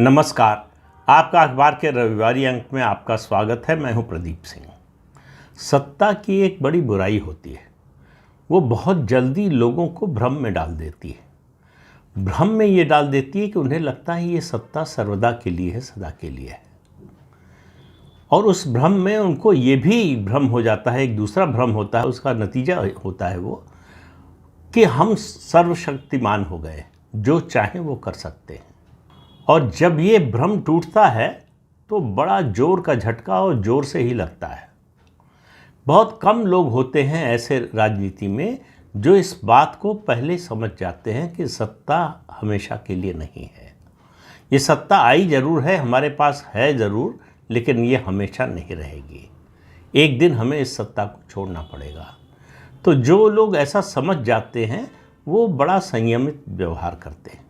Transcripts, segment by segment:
नमस्कार। आपका अखबार के रविवारी अंक में आपका स्वागत है। मैं हूं प्रदीप सिंह। सत्ता की एक बड़ी बुराई होती है, वो बहुत जल्दी लोगों को भ्रम में डाल देती है। भ्रम में ये डाल देती है कि उन्हें लगता है ये सत्ता सर्वदा के लिए है, सदा के लिए है। और उस भ्रम में उनको ये भी भ्रम हो जाता है, एक दूसरा भ्रम होता है, उसका नतीजा होता है वो कि हम सर्वशक्तिमान हो गए, जो चाहें वो कर सकते हैं। और जब ये भ्रम टूटता है तो बड़ा जोर का झटका और जोर से ही लगता है। बहुत कम लोग होते हैं ऐसे राजनीति में जो इस बात को पहले समझ जाते हैं कि सत्ता हमेशा के लिए नहीं है। ये सत्ता आई ज़रूर है, हमारे पास है ज़रूर, लेकिन ये हमेशा नहीं रहेगी। एक दिन हमें इस सत्ता को छोड़ना पड़ेगा। तो जो लोग ऐसा समझ जाते हैं वो बड़ा संयमित व्यवहार करते हैं।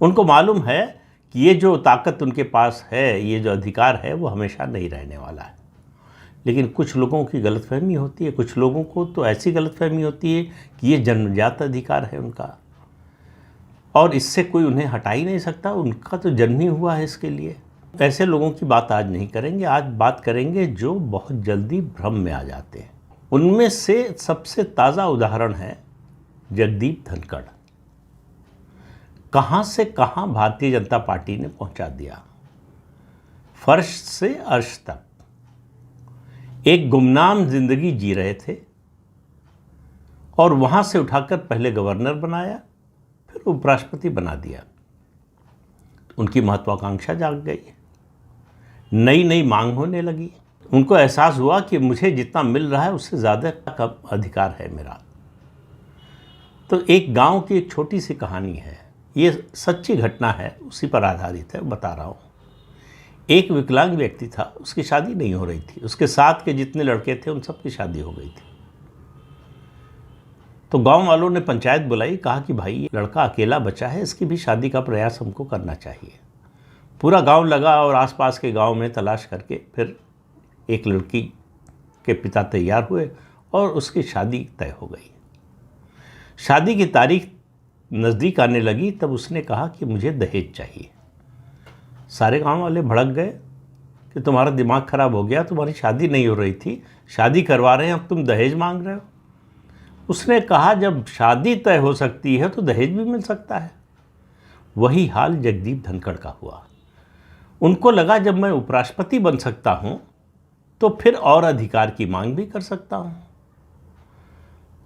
उनको मालूम है कि ये जो ताकत उनके पास है, ये जो अधिकार है, वो हमेशा नहीं रहने वाला है। लेकिन कुछ लोगों की गलतफहमी होती है, कुछ लोगों को तो ऐसी गलतफहमी होती है कि ये जन्मजात अधिकार है उनका और इससे कोई उन्हें हटा ही नहीं सकता, उनका तो जन्म ही हुआ है इसके लिए। ऐसे लोगों की बात आज नहीं करेंगे। आज बात करेंगे जो बहुत जल्दी भ्रम में आ जाते हैं। उनमें से सबसे ताज़ा उदाहरण है जगदीप धनखड़। कहाँ से कहाँ भारतीय जनता पार्टी ने पहुंचा दिया, फर्श से अर्श तक। एक गुमनाम जिंदगी जी रहे थे और वहां से उठाकर पहले गवर्नर बनाया, फिर उपराष्ट्रपति बना दिया। उनकी महत्वाकांक्षा जाग गई, नई नई मांग होने लगी। उनको एहसास हुआ कि मुझे जितना मिल रहा है उससे ज़्यादा कम अधिकार है मेरा। तो एक गांव की एक छोटी सी कहानी है, ये सच्ची घटना है, उसी पर आधारित है, बता रहा हूँ। एक विकलांग व्यक्ति था, उसकी शादी नहीं हो रही थी। उसके साथ के जितने लड़के थे उन सब की शादी हो गई थी। तो गांव वालों ने पंचायत बुलाई, कहा कि भाई ये लड़का अकेला बचा है, इसकी भी शादी का प्रयास हमको करना चाहिए। पूरा गांव लगा और आसपास के गांव में तलाश करके फिर एक लड़की के पिता तैयार हुए और उसकी शादी तय हो गई। शादी की तारीख नज़दीक आने लगी, तब उसने कहा कि मुझे दहेज चाहिए। सारे गांव वाले भड़क गए कि तुम्हारा दिमाग खराब हो गया, तुम्हारी शादी नहीं हो रही थी, शादी करवा रहे हैं, अब तुम दहेज मांग रहे हो। उसने कहा जब शादी तय हो सकती है तो दहेज भी मिल सकता है। वही हाल जगदीप धनखड़ का हुआ। उनको लगा जब मैं उपराष्ट्रपति बन सकता हूँ तो फिर और अधिकार की मांग भी कर सकता हूँ।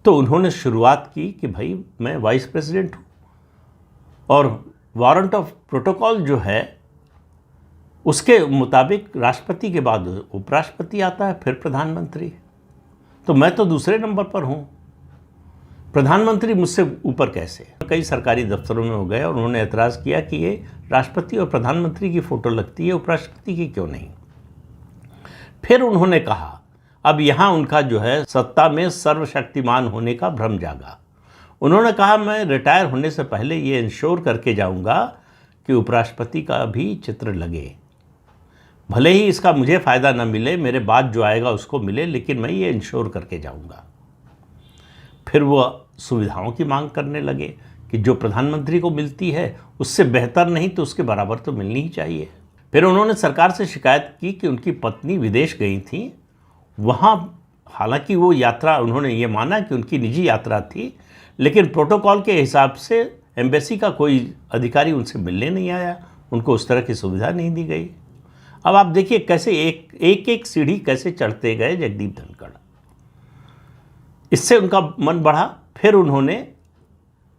तो उन्होंने शुरुआत की कि भाई मैं वाइस प्रेसिडेंट हूँ और वारंट ऑफ प्रोटोकॉल जो है उसके मुताबिक राष्ट्रपति के बाद उपराष्ट्रपति आता है, फिर प्रधानमंत्री। तो मैं तो दूसरे नंबर पर हूँ, प्रधानमंत्री मुझसे ऊपर कैसे। कई सरकारी दफ्तरों में हो गए और उन्होंने एतराज़ किया कि ये राष्ट्रपति और प्रधानमंत्री की फ़ोटो लगती है, उपराष्ट्रपति की क्यों नहीं। फिर उन्होंने कहा, अब यहाँ उनका जो है सत्ता में सर्वशक्तिमान होने का भ्रम जागा। उन्होंने कहा मैं रिटायर होने से पहले ये इंश्योर करके जाऊँगा कि उपराष्ट्रपति का भी चित्र लगे, भले ही इसका मुझे फ़ायदा न मिले, मेरे बाद जो आएगा उसको मिले, लेकिन मैं ये इंश्योर करके जाऊँगा। फिर वो सुविधाओं की मांग करने लगे कि जो प्रधानमंत्री को मिलती है उससे बेहतर नहीं तो उसके बराबर तो मिलनी ही चाहिए। फिर उन्होंने सरकार से शिकायत की कि उनकी पत्नी विदेश गई थी, वहाँ हालांकि वो यात्रा उन्होंने ये माना कि उनकी निजी यात्रा थी, लेकिन प्रोटोकॉल के हिसाब से एम्बेसी का कोई अधिकारी उनसे मिलने नहीं आया, उनको उस तरह की सुविधा नहीं दी गई। अब आप देखिए कैसे एक सीढ़ी कैसे चढ़ते गए जगदीप धनखड़। इससे उनका मन बढ़ा। फिर उन्होंने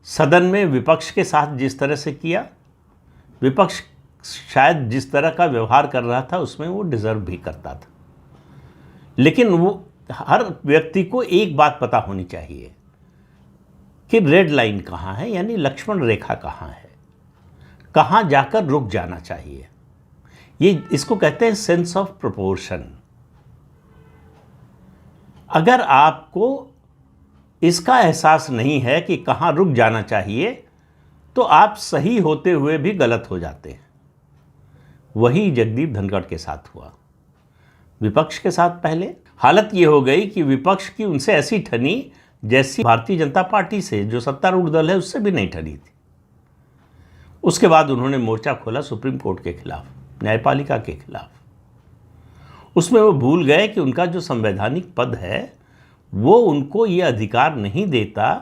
सदन में विपक्ष के साथ जिस तरह से किया, विपक्ष शायद जिस तरह का व्यवहार कर रहा था उसमें वो डिज़र्व भी करता था। लेकिन वो हर व्यक्ति को एक बात पता होनी चाहिए कि रेड लाइन कहाँ है, यानी लक्ष्मण रेखा कहाँ है, कहाँ जाकर रुक जाना चाहिए। ये इसको कहते हैं सेंस ऑफ प्रोपोर्शन। अगर आपको इसका एहसास नहीं है कि कहाँ रुक जाना चाहिए तो आप सही होते हुए भी गलत हो जाते हैं। वही जगदीप धनखड़ के साथ हुआ। विपक्ष के साथ पहले हालत ये हो गई कि विपक्ष की उनसे ऐसी ठनी जैसी भारतीय जनता पार्टी से, जो सत्तारूढ़ दल है, उससे भी नहीं ठनी थी। उसके बाद उन्होंने मोर्चा खोला सुप्रीम कोर्ट के खिलाफ, न्यायपालिका के खिलाफ। उसमें वो भूल गए कि उनका जो संवैधानिक पद है वो उनको ये अधिकार नहीं देता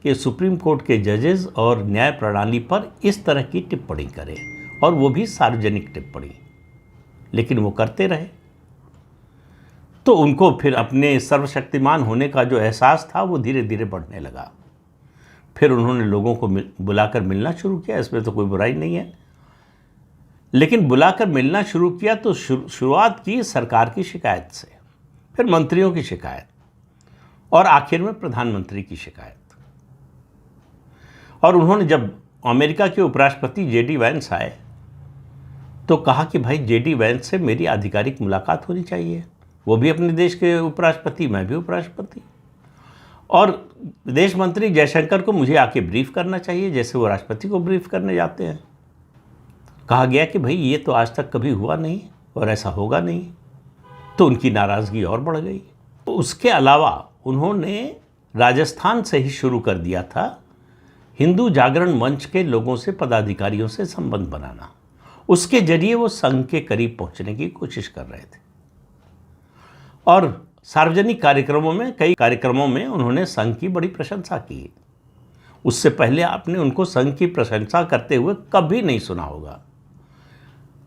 कि सुप्रीम कोर्ट के जजेस और न्याय प्रणाली पर इस तरह की टिप्पणी करें, और वो भी सार्वजनिक टिप्पणी। लेकिन वो करते रहे, तो उनको फिर अपने सर्वशक्तिमान होने का जो एहसास था वो धीरे धीरे बढ़ने लगा। फिर उन्होंने लोगों को बुलाकर मिलना शुरू किया, इसमें तो कोई बुराई नहीं है। लेकिन बुलाकर मिलना शुरू किया तो शुरुआत की सरकार की शिकायत से, फिर मंत्रियों की शिकायत, और आखिर में प्रधानमंत्री की शिकायत। और उन्होंने जब अमेरिका के उपराष्ट्रपति जेडी वैंस आए तो कहा कि भाई जेडी वैंस से मेरी आधिकारिक मुलाकात होनी चाहिए। वो भी अपने देश के उपराष्ट्रपति, मैं भी उपराष्ट्रपति, और विदेश मंत्री जयशंकर को मुझे आके ब्रीफ करना चाहिए जैसे वो राष्ट्रपति को ब्रीफ करने जाते हैं। कहा गया कि भाई ये तो आज तक कभी हुआ नहीं और ऐसा होगा नहीं। तो उनकी नाराज़गी और बढ़ गई। तो उसके अलावा उन्होंने राजस्थान से ही शुरू कर दिया था हिंदू जागरण मंच के लोगों से, पदाधिकारियों से संबंध बनाना। उसके जरिए वो संघ के करीब पहुंचने की कोशिश कर रहे थे। और सार्वजनिक कार्यक्रमों में, कई कार्यक्रमों में उन्होंने संघ की बड़ी प्रशंसा की। उससे पहले आपने उनको संघ की प्रशंसा करते हुए कभी नहीं सुना होगा।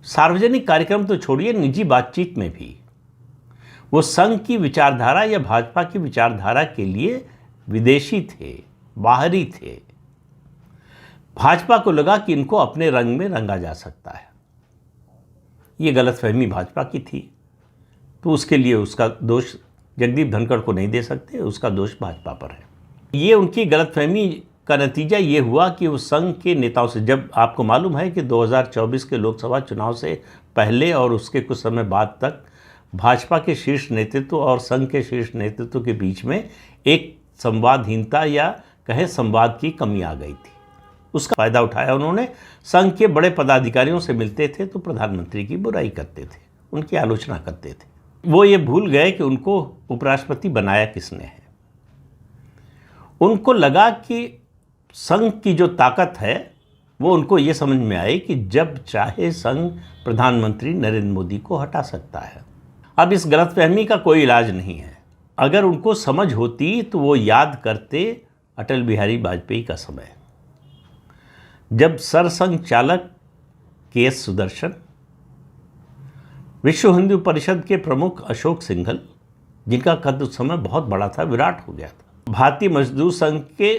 सार्वजनिक कार्यक्रम तो छोड़िए, निजी बातचीत में भी वो संघ की विचारधारा या भाजपा की विचारधारा के लिए विदेशी थे, बाहरी थे। भाजपा को लगा कि इनको अपने रंग में रंगा जा सकता है। ये गलतफहमी भाजपा की थी, तो उसके लिए उसका दोष जगदीप धनखड़ को नहीं दे सकते, उसका दोष भाजपा पर है। ये उनकी गलतफहमी का नतीजा ये हुआ कि उस संघ के नेताओं से, जब आपको मालूम है कि 2024 के लोकसभा चुनाव से पहले और उसके कुछ समय बाद तक भाजपा के शीर्ष नेतृत्व और संघ के शीर्ष नेतृत्व के बीच में एक संवादहीनता या कहें संवाद की कमी आ गई थी। उसका फायदा उठाया उन्होंने। संघ के बड़े पदाधिकारियों से मिलते थे तो प्रधानमंत्री की बुराई करते थे, उनकी आलोचना करते थे। वो ये भूल गए कि उनको उपराष्ट्रपति बनाया किसने है। उनको लगा कि संघ की जो ताकत है वो उनको ये समझ में आई कि जब चाहे संघ प्रधानमंत्री नरेंद्र मोदी को हटा सकता है। अब इस गलतफहमी का कोई इलाज नहीं है। अगर उनको समझ होती तो वो याद करते अटल बिहारी वाजपेयी का समय, जब सरसंघ चालक के.एस. सुदर्शन, विश्व हिंदू परिषद के प्रमुख अशोक सिंघल, जिनका कद उस समय बहुत बड़ा था, विराट हो गया था, भारतीय मजदूर संघ के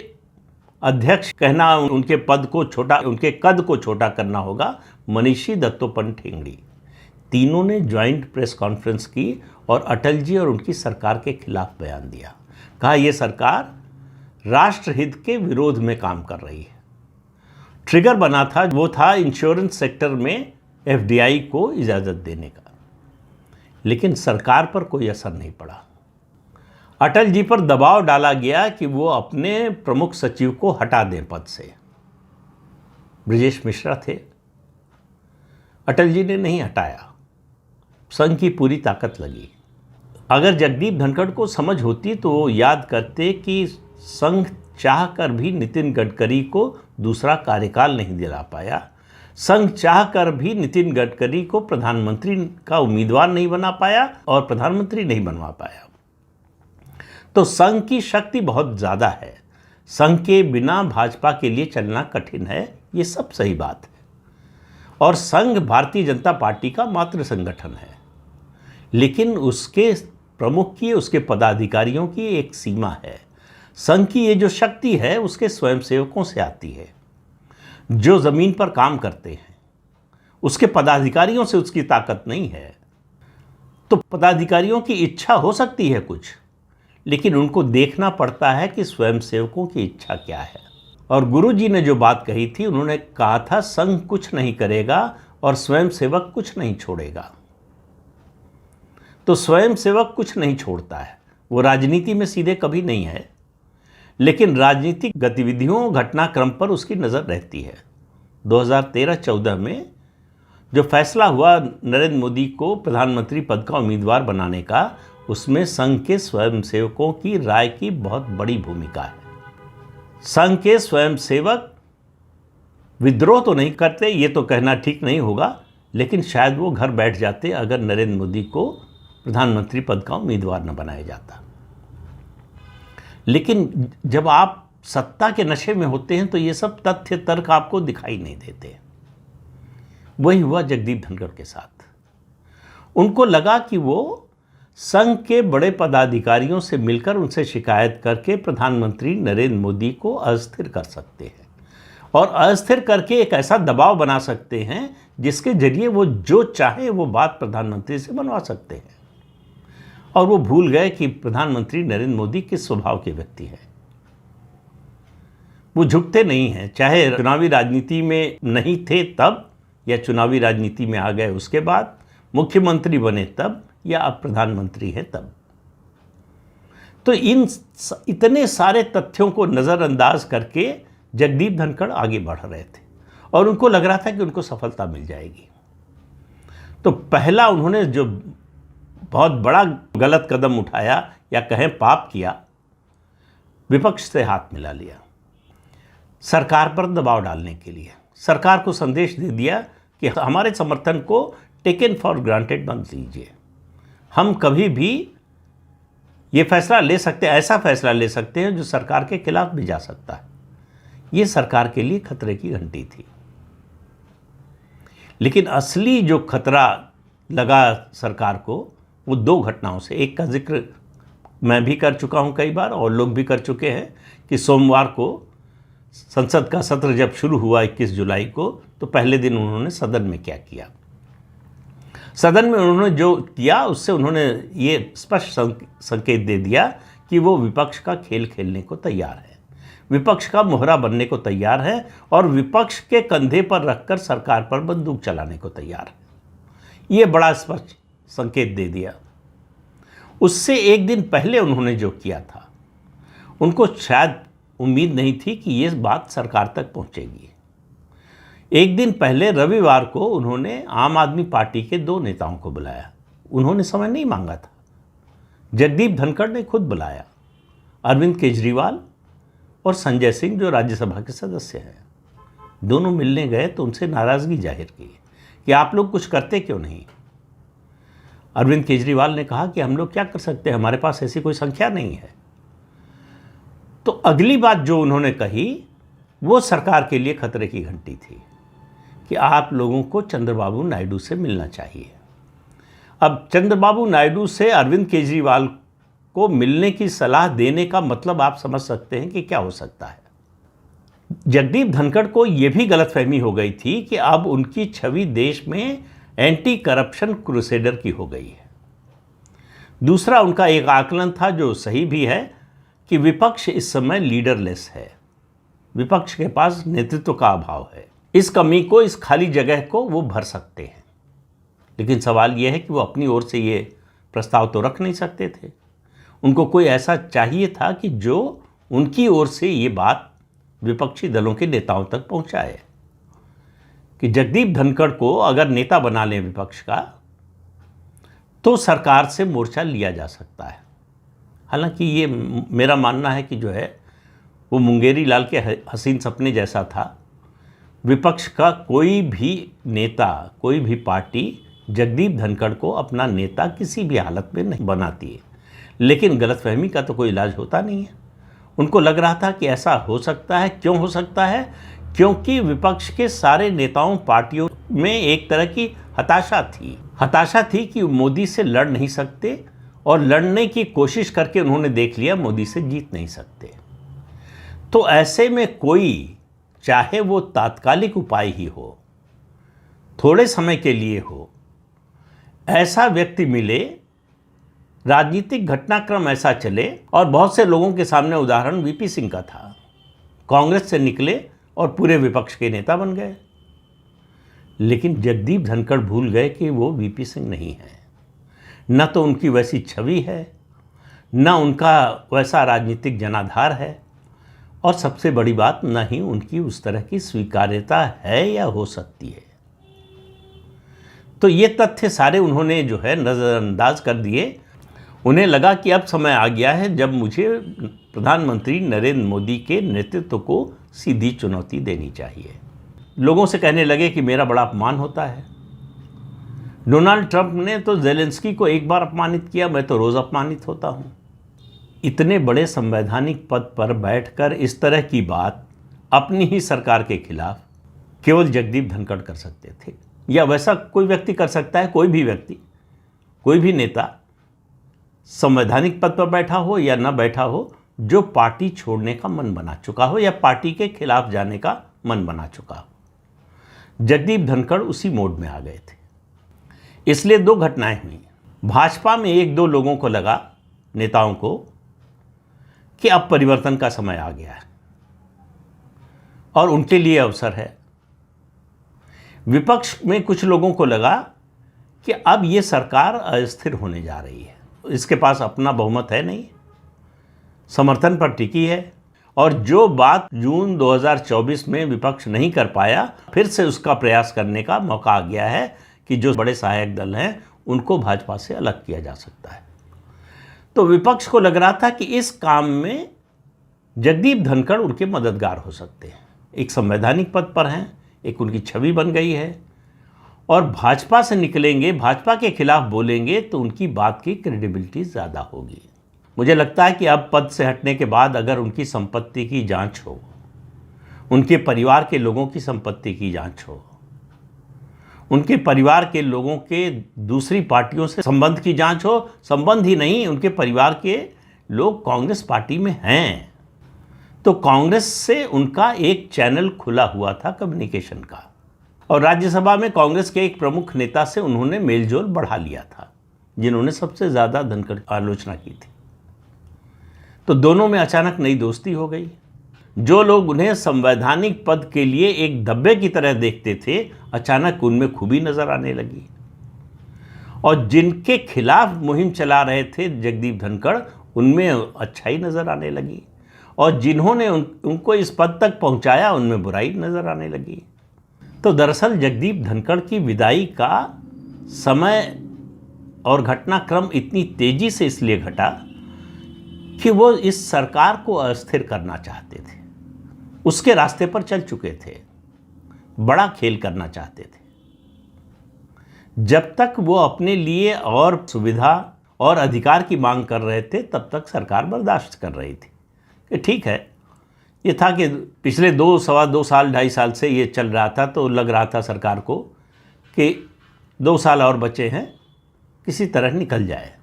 अध्यक्ष, कहना उनके पद को छोटा, उनके कद को छोटा करना होगा, मनीषी दत्तोपंत ठेंगड़ी, तीनों ने ज्वाइंट प्रेस कॉन्फ्रेंस की और अटल जी और उनकी सरकार के खिलाफ बयान दिया। कहा यह सरकार राष्ट्रहित के विरोध में काम कर रही है। ट्रिगर बना था, वो था इंश्योरेंस सेक्टर में एफडीआई को इजाज़त देने का, लेकिन सरकार पर कोई असर नहीं पड़ा। अटल जी पर दबाव डाला गया कि वो अपने प्रमुख सचिव को हटा दें पद से। ब्रजेश मिश्रा थे, अटल जी ने नहीं हटाया। संघ की पूरी ताकत लगी। अगर जगदीप धनखड़ को समझ होती तो वो याद करते कि संघ चाहकर भी नितिन गडकरी को दूसरा कार्यकाल नहीं दिला पाया। संघ चाहकर भी नितिन गडकरी को प्रधानमंत्री का उम्मीदवार नहीं बना पाया और प्रधानमंत्री नहीं बनवा पाया। तो संघ की शक्ति बहुत ज़्यादा है। संघ के बिना भाजपा के लिए चलना कठिन है, ये सब सही बात है। और संघ भारतीय जनता पार्टी का मातृ संगठन है, लेकिन उसके प्रमुख की, उसके पदाधिकारियों की एक सीमा है। संघ की ये जो शक्ति है उसके स्वयंसेवकों से आती है, जो ज़मीन पर काम करते हैं। उसके पदाधिकारियों से उसकी ताकत नहीं है। तो पदाधिकारियों की इच्छा हो सकती है कुछ, लेकिन उनको देखना पड़ता है कि स्वयंसेवकों की इच्छा क्या है। और गुरुजी ने जो बात कही थी, उन्होंने कहा था संघ कुछ नहीं करेगा और स्वयंसेवक कुछ नहीं छोड़ेगा। तो स्वयंसेवक कुछ नहीं छोड़ता है, वो राजनीति में सीधे कभी नहीं है, लेकिन राजनीतिक गतिविधियों, घटनाक्रम पर उसकी नज़र रहती है। 2013-14 में जो फैसला हुआ नरेंद्र मोदी को प्रधानमंत्री पद का उम्मीदवार बनाने का, उसमें संघ के स्वयंसेवकों की राय की बहुत बड़ी भूमिका है। संघ के स्वयंसेवक विद्रोह तो नहीं करते, ये तो कहना ठीक नहीं होगा, लेकिन शायद वो घर बैठ जाते अगर नरेंद्र मोदी को प्रधानमंत्री पद का उम्मीदवार न बनाया जाता। लेकिन जब आप सत्ता के नशे में होते हैं तो ये सब तथ्य तर्क आपको दिखाई नहीं देते। वही हुआ जगदीप धनखड़ के साथ। उनको लगा कि वो संघ के बड़े पदाधिकारियों से मिलकर उनसे शिकायत करके प्रधानमंत्री नरेंद्र मोदी को अस्थिर कर सकते हैं और अस्थिर करके एक ऐसा दबाव बना सकते हैं जिसके जरिए वो जो चाहे वो बात प्रधानमंत्री से बनवा सकते हैं। और वो भूल गए कि प्रधानमंत्री नरेंद्र मोदी किस स्वभाव के व्यक्ति हैं। वो झुकते नहीं हैं, चाहे चुनावी राजनीति में नहीं थे तब या चुनावी राजनीति में आ गए उसके बाद, मुख्यमंत्री बने तब या अब प्रधानमंत्री हैं तब। तो इतने सारे तथ्यों को नज़रअंदाज करके जगदीप धनखड़ आगे बढ़ रहे थे और उनको लग रहा था कि उनको सफलता मिल जाएगी। तो पहला उन्होंने जो बहुत बड़ा गलत कदम उठाया या कहें पाप किया, विपक्ष से हाथ मिला लिया सरकार पर दबाव डालने के लिए। सरकार को संदेश दे दिया कि हमारे समर्थन को टेकन फॉर ग्रांटेड मत लीजिए, हम कभी भी ये फैसला ले सकते हैं, ऐसा फैसला ले सकते हैं जो सरकार के खिलाफ भी जा सकता है। ये सरकार के लिए खतरे की घंटी थी। लेकिन असली जो खतरा लगा सरकार को वो दो घटनाओं से, एक का जिक्र मैं भी कर चुका हूं कई बार और लोग भी कर चुके हैं कि सोमवार को संसद का सत्र जब शुरू हुआ 21 जुलाई को, तो पहले दिन उन्होंने सदन में क्या किया। सदन में उन्होंने जो किया उससे उन्होंने ये स्पष्ट संकेत दे दिया कि वो विपक्ष का खेल खेलने को तैयार है, विपक्ष का मोहरा बनने को तैयार है और विपक्ष के कंधे पर रखकर सरकार पर बंदूक चलाने को तैयार है। ये बड़ा स्पष्ट संकेत दे दिया। उससे एक दिन पहले उन्होंने जो किया था, उनको शायद उम्मीद नहीं थी कि ये बात सरकार तक पहुंचेगी। एक दिन पहले रविवार को उन्होंने आम आदमी पार्टी के दो नेताओं को बुलाया। उन्होंने समय नहीं मांगा था, जगदीप धनखड़ ने खुद बुलाया, अरविंद केजरीवाल और संजय सिंह जो राज्यसभा के सदस्य हैं। दोनों मिलने गए तो उनसे नाराज़गी जाहिर की कि आप लोग कुछ करते क्यों नहीं। अरविंद केजरीवाल ने कहा कि हम लोग क्या कर सकते हैं, हमारे पास ऐसी कोई संख्या नहीं है। तो अगली बात जो उन्होंने कही वो सरकार के लिए खतरे की घंटी थी कि आप लोगों को चंद्रबाबू नायडू से मिलना चाहिए। अब चंद्रबाबू नायडू से अरविंद केजरीवाल को मिलने की सलाह देने का मतलब आप समझ सकते हैं कि क्या हो सकता है। जगदीप धनखड़ को यह भी गलतफहमी हो गई थी कि अब उनकी छवि देश में एंटी करप्शन क्रूसेडर की हो गई है। दूसरा उनका एक आकलन था जो सही भी है कि विपक्ष इस समय लीडरलेस है, विपक्ष के पास नेतृत्व का अभाव है। इस कमी को, इस खाली जगह को वो भर सकते हैं। लेकिन सवाल यह है कि वो अपनी ओर से ये प्रस्ताव तो रख नहीं सकते थे। उनको कोई ऐसा चाहिए था कि जो उनकी ओर से ये बात विपक्षी दलों के नेताओं तक पहुंचाए कि जगदीप धनखड़ को अगर नेता बना लें विपक्ष का तो सरकार से मोर्चा लिया जा सकता है। हालांकि ये मेरा मानना है कि जो है वो मुंगेरी लाल के हसीन सपने जैसा था। विपक्ष का कोई भी नेता, कोई भी पार्टी जगदीप धनखड़ को अपना नेता किसी भी हालत में नहीं बनाती है। लेकिन गलतफहमी का तो कोई इलाज होता नहीं है। उनको लग रहा था कि ऐसा हो सकता है। क्यों हो सकता है? क्योंकि विपक्ष के सारे नेताओं, पार्टियों में एक तरह की हताशा थी कि मोदी से लड़ नहीं सकते और लड़ने की कोशिश करके उन्होंने देख लिया मोदी से जीत नहीं सकते। तो ऐसे में कोई, चाहे वो तात्कालिक उपाय ही हो, थोड़े समय के लिए हो, ऐसा व्यक्ति मिले, राजनीतिक घटनाक्रम ऐसा चले। और बहुत से लोगों के सामने उदाहरण वीपी सिंह का था। कांग्रेस से निकले और पूरे विपक्ष के नेता बन गए। लेकिन जगदीप धनखड़ भूल गए कि वो वीपी सिंह नहीं है। न तो उनकी वैसी छवि है, न उनका वैसा राजनीतिक जनाधार है, और सबसे बड़ी बात, न ही उनकी उस तरह की स्वीकार्यता है या हो सकती है। तो ये तथ्य सारे उन्होंने जो है नज़रअंदाज कर दिए। उन्हें लगा कि अब समय आ गया है जब मुझे प्रधानमंत्री नरेंद्र मोदी के नेतृत्व को सीधी चुनौती देनी चाहिए। लोगों से कहने लगे कि मेरा बड़ा अपमान होता है। डोनाल्ड ट्रंप ने तो ज़ेलेंस्की को एक बार अपमानित किया, मैं तो रोज़ अपमानित होता हूँ। इतने बड़े संवैधानिक पद पर बैठकर इस तरह की बात अपनी ही सरकार के खिलाफ केवल जगदीप धनखड़ कर सकते थे, या वैसा कोई व्यक्ति कर सकता है। कोई भी व्यक्ति, कोई भी नेता संवैधानिक पद पर बैठा हो या न बैठा हो, जो पार्टी छोड़ने का मन बना चुका हो या पार्टी के खिलाफ जाने का मन बना चुका हो। जगदीप धनखड़ उसी मोड में आ गए थे। इसलिए दो घटनाएं हुई। भाजपा में एक दो लोगों को लगा, नेताओं को, कि अब परिवर्तन का समय आ गया है और उनके लिए अवसर है। विपक्ष में कुछ लोगों को लगा कि अब ये सरकार अस्थिर होने जा रही है, इसके पास अपना बहुमत है नहीं, समर्थन पर टिकी है, और जो बात जून 2024 में विपक्ष नहीं कर पाया, फिर से उसका प्रयास करने का मौका आ गया है कि जो बड़े सहायक दल हैं उनको भाजपा से अलग किया जा सकता है। तो विपक्ष को लग रहा था कि इस काम में जगदीप धनखड़ उनके मददगार हो सकते हैं। एक संवैधानिक पद पर हैं, एक उनकी छवि बन गई है, और भाजपा से निकलेंगे, भाजपा के खिलाफ बोलेंगे तो उनकी बात की क्रेडिबिलिटी ज़्यादा होगी। मुझे लगता है कि अब पद से हटने के बाद अगर उनकी संपत्ति की जांच हो, उनके परिवार के लोगों की संपत्ति की जांच हो, उनके परिवार के लोगों के दूसरी पार्टियों से संबंध की जांच हो, संबंध ही नहीं, उनके परिवार के लोग कांग्रेस पार्टी में हैं, तो कांग्रेस से उनका एक चैनल खुला हुआ था कम्युनिकेशन का, और राज्यसभा में कांग्रेस के एक प्रमुख नेता से उन्होंने मेलजोल बढ़ा लिया था, जिन्होंने सबसे ज़्यादा धनखड़ आलोचना की थी। तो दोनों में अचानक नई दोस्ती हो गई। जो लोग उन्हें संवैधानिक पद के लिए एक धब्बे की तरह देखते थे, अचानक उनमें खूबी नजर आने लगी, और जिनके खिलाफ मुहिम चला रहे थे जगदीप धनखड़, उनमें अच्छाई नजर आने लगी, और जिन्होंने उनको इस पद तक पहुंचाया, उनमें बुराई नजर आने लगी। तो दरअसल जगदीप धनखड़ की विदाई का समय और घटनाक्रम इतनी तेजी से इसलिए घटा कि वो इस सरकार को अस्थिर करना चाहते थे, उसके रास्ते पर चल चुके थे, बड़ा खेल करना चाहते थे। जब तक वो अपने लिए और सुविधा और अधिकार की मांग कर रहे थे, तब तक सरकार बर्दाश्त कर रही थी कि ठीक है। ये था कि पिछले सवा दो साल 2.5 साल से ये चल रहा था, तो लग रहा था सरकार को कि 2 साल और बचे हैं, किसी तरह निकल जाए।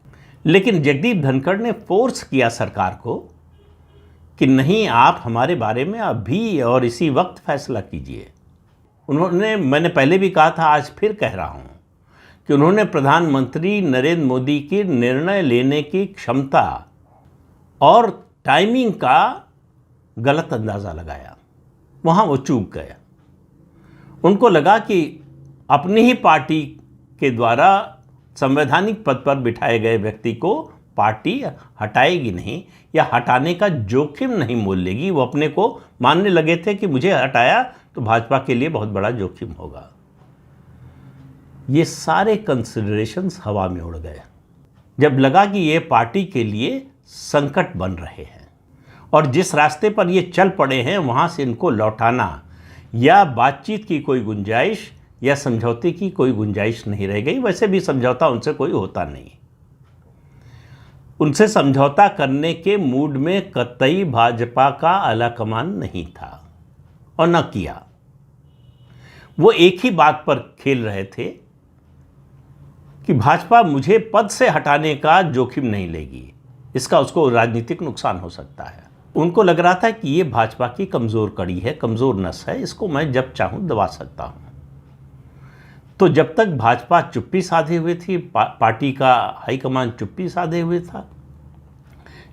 लेकिन जगदीप धनखड़ ने फोर्स किया सरकार को कि नहीं, आप हमारे बारे में अभी और इसी वक्त फैसला कीजिए। मैंने पहले भी कहा था, आज फिर कह रहा हूँ कि उन्होंने प्रधानमंत्री नरेंद्र मोदी की निर्णय लेने की क्षमता और टाइमिंग का गलत अंदाज़ा लगाया। वहाँ वो चूक गया। उनको लगा कि अपनी ही पार्टी के द्वारा संवैधानिक पद पर बिठाए गए व्यक्ति को पार्टी हटाएगी नहीं, या हटाने का जोखिम नहीं मोल लेगी। वो अपने को मानने लगे थे कि मुझे हटाया तो भाजपा के लिए बहुत बड़ा जोखिम होगा। ये सारे कंसिडरेशंस हवा में उड़ गए जब लगा कि ये पार्टी के लिए संकट बन रहे हैं, और जिस रास्ते पर ये चल पड़े हैं वहाँ से इनको लौटाना या बातचीत की कोई गुंजाइश या समझौते की कोई गुंजाइश नहीं रह गई। वैसे भी समझौता उनसे कोई होता नहीं, उनसे समझौता करने के मूड में कतई भाजपा का आलाकमान नहीं था और न किया। वो एक ही बात पर खेल रहे थे कि भाजपा मुझे पद से हटाने का जोखिम नहीं लेगी, इसका उसको राजनीतिक नुकसान हो सकता है। उनको लग रहा था कि ये भाजपा की कमज़ोर कड़ी है, कमज़ोर नस है, इसको मैं जब चाहूँ दबा सकता हूँ। तो जब तक भाजपा चुप्पी साधे हुए थी, पार्टी का हाईकमान चुप्पी साधे हुए था,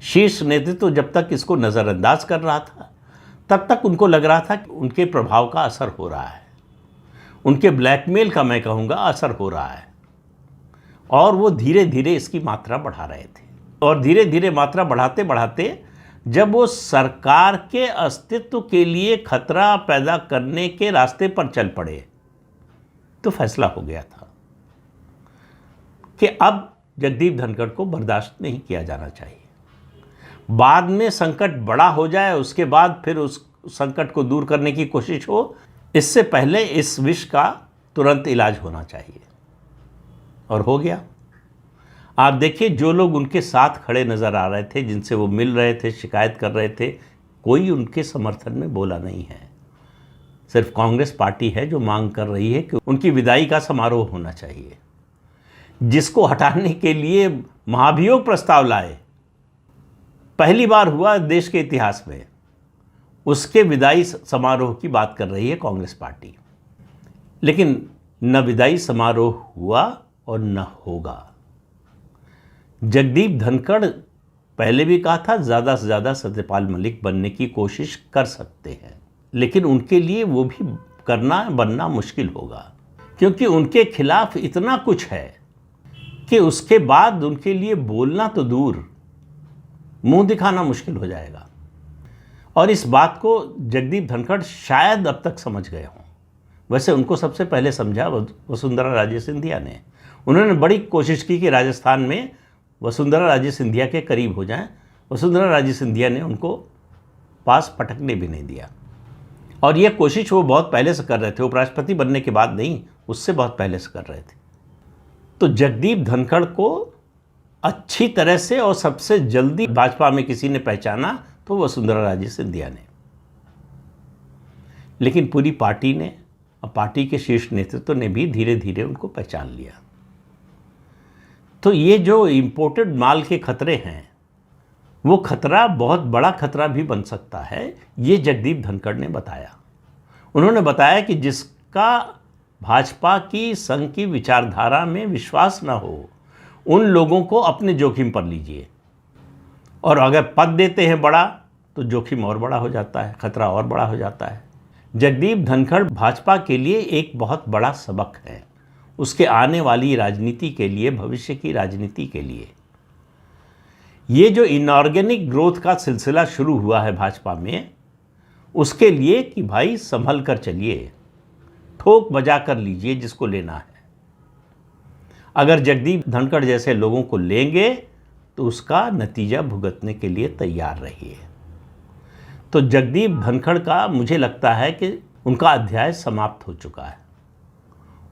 शीर्ष नेतृत्व जब तक इसको नज़रअंदाज कर रहा था, तब तक उनको लग रहा था कि उनके प्रभाव का असर हो रहा है, उनके ब्लैकमेल का मैं कहूँगा असर हो रहा है, और वो धीरे धीरे इसकी मात्रा बढ़ा रहे थे। और धीरे धीरे मात्रा बढ़ाते बढ़ाते जब वो सरकार के अस्तित्व के लिए खतरा पैदा करने के रास्ते पर चल पड़े, तो फैसला हो गया था कि अब जगदीप धनखड़ को बर्दाश्त नहीं किया जाना चाहिए। बाद में संकट बड़ा हो जाए, उसके बाद फिर उस संकट को दूर करने की कोशिश हो, इससे पहले इस विष का तुरंत इलाज होना चाहिए, और हो गया। आप देखिए, जो लोग उनके साथ खड़े नज़र आ रहे थे, जिनसे वो मिल रहे थे, शिकायत कर रहे थे, कोई उनके समर्थन में बोला नहीं है। सिर्फ कांग्रेस पार्टी है जो मांग कर रही है कि उनकी विदाई का समारोह होना चाहिए। जिसको हटाने के लिए महाभियोग प्रस्ताव लाए, पहली बार हुआ देश के इतिहास में, उसके विदाई समारोह की बात कर रही है कांग्रेस पार्टी। लेकिन न विदाई समारोह हुआ और न होगा। जगदीप धनखड़ पहले भी कहा था, ज़्यादा से ज़्यादा सत्यपाल मलिक बनने की कोशिश कर सकते हैं, लेकिन उनके लिए वो भी बनना मुश्किल होगा, क्योंकि उनके खिलाफ इतना कुछ है कि उसके बाद उनके लिए बोलना तो दूर, मुंह दिखाना मुश्किल हो जाएगा। और इस बात को जगदीप धनखड़ शायद अब तक समझ गए हों। वैसे उनको सबसे पहले समझा वसुंधरा राजे सिंधिया ने। उन्होंने बड़ी कोशिश की कि राजस्थान में वसुंधरा राजे सिंधिया के करीब हो जाएं। वसुंधरा राजे सिंधिया ने उनको पास पटकने भी नहीं दिया, और यह कोशिश वो बहुत पहले से कर रहे थे, उपराष्ट्रपति बनने के बाद नहीं, उससे बहुत पहले से कर रहे थे। तो जगदीप धनखड़ को अच्छी तरह से और सबसे जल्दी भाजपा में किसी ने पहचाना तो वसुंधरा राजे सिंधिया ने। लेकिन पूरी पार्टी ने और पार्टी के शीर्ष नेतृत्व ने भी धीरे धीरे उनको पहचान लिया। तो ये जो इंपोर्टेड माल के खतरे हैं, वो खतरा बहुत बड़ा खतरा भी बन सकता है, ये जगदीप धनखड़ ने बताया। उन्होंने बताया कि जिसका भाजपा की संघ की विचारधारा में विश्वास न हो, उन लोगों को अपने जोखिम पर लीजिए, और अगर पद देते हैं बड़ा तो जोखिम और बड़ा हो जाता है, खतरा और बड़ा हो जाता है। जगदीप धनखड़ भाजपा के लिए एक बहुत बड़ा सबक है, उसके आने वाली राजनीति के लिए, भविष्य की राजनीति के लिए। ये जो इनऑर्गेनिक ग्रोथ का सिलसिला शुरू हुआ है भाजपा में, उसके लिए कि भाई संभल कर चलिए, ठोक बजा कर लीजिए जिसको लेना है। अगर जगदीप धनखड़ जैसे लोगों को लेंगे तो उसका नतीजा भुगतने के लिए तैयार रहिए। तो जगदीप धनखड़ का मुझे लगता है कि उनका अध्याय समाप्त हो चुका है,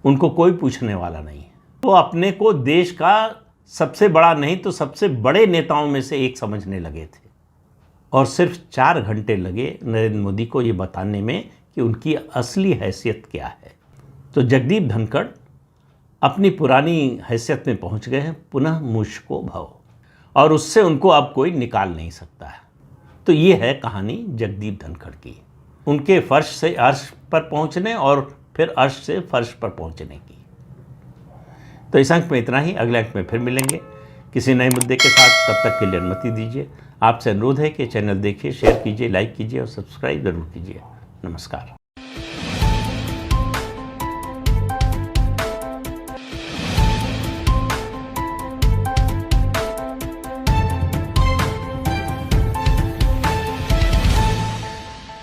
उनको कोई पूछने वाला नहीं है। तो अपने को देश का सबसे बड़ा नहीं तो सबसे बड़े नेताओं में से एक समझने लगे थे, और सिर्फ 4 घंटे लगे नरेंद्र मोदी को ये बताने में कि उनकी असली हैसियत क्या है। तो जगदीप धनखड़ अपनी पुरानी हैसियत में पहुंच गए हैं, पुनः मुझको भव, और उससे उनको अब कोई निकाल नहीं सकता है। तो ये है कहानी जगदीप धनखड़ की, उनके फर्श से अर्श पर पहुंचने और फिर अर्श से फर्श पर पहुंचने की। तो इस अंक में इतना ही, अगले अंक में फिर मिलेंगे किसी नए मुद्दे के साथ। तब तक के लिए अनुमति दीजिए। आपसे अनुरोध है कि चैनल देखिए, शेयर कीजिए, लाइक कीजिए और सब्सक्राइब जरूर कीजिए। नमस्कार।